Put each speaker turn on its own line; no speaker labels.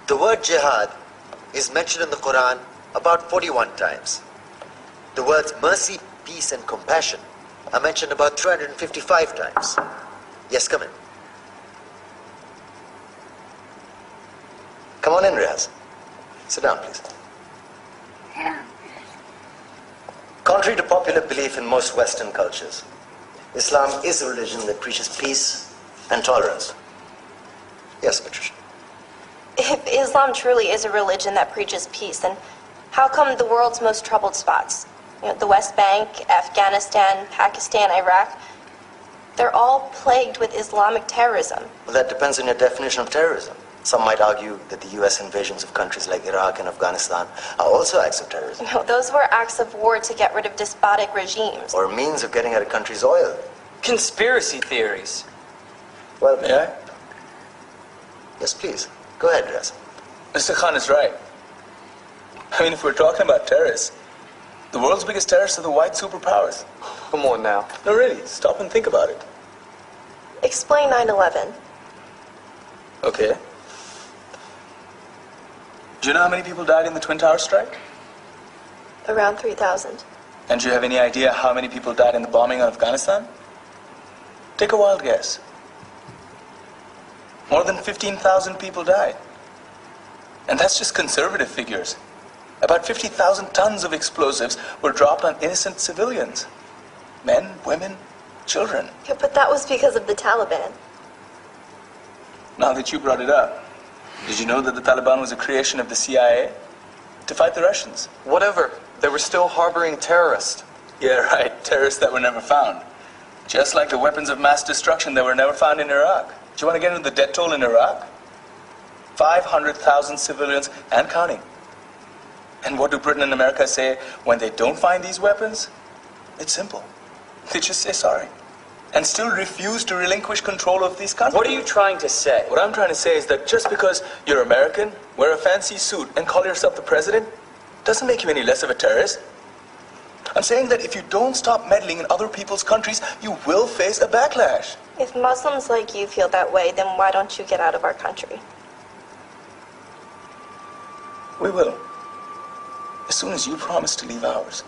The word jihad is mentioned in the Quran about 41 times. The words mercy, peace, and compassion are mentioned about 355 times. Yes, come in. Come on in, Riaz. Sit down, please. Contrary to popular belief in most Western cultures, Islam is a religion that preaches peace and tolerance. Yes, Patricia.
If Islam truly is a religion that preaches peace, then how come the world's most troubled spots, the West Bank, Afghanistan, Pakistan, Iraq, they're all plagued with Islamic terrorism?
Well, that depends on your definition of terrorism. Some might argue that the U.S. invasions of countries like Iraq and Afghanistan are also acts of terrorism.
No, those were acts of war to get rid of despotic regimes.
Or a means of getting at a country's oil.
Conspiracy theories.
Well,
May I?
Yes, please. Go ahead, Riaz.
Mr. Khan is right. I mean, if we're talking about terrorists, the world's biggest terrorists are the white superpowers.
Come on now.
No, really, stop and think about it.
Explain 9/11.
Okay. Do you know how many people died in the Twin Towers strike?
Around 3,000.
And do you have any idea how many people died in the bombing of Afghanistan? Take a wild guess. More than 15,000 people died. And that's just conservative figures. About 50,000 tons of explosives were dropped on innocent civilians. Men, women, children.
Yeah, but that was because of the Taliban.
Now that you brought it up, did you know that the Taliban was a creation of the CIA to fight the Russians?
Whatever. They were still harboring terrorists.
Yeah, right. Terrorists that were never found. Just like the weapons of mass destruction that were never found in Iraq. Do you want to get into the death toll in Iraq? 500,000 civilians and counting. And what do Britain and America say when they don't find these weapons? It's simple. They just say sorry. And still refuse to relinquish control of these countries.
What are you trying to say?
What I'm trying to say is that just because you're American, wear a fancy suit, and call yourself the president, doesn't make you any less of a terrorist. I'm saying that if you don't stop meddling in other people's countries, you will face a backlash.
If Muslims like you feel that way, then why don't you get out of our country?
We will. As soon as you promise to leave ours.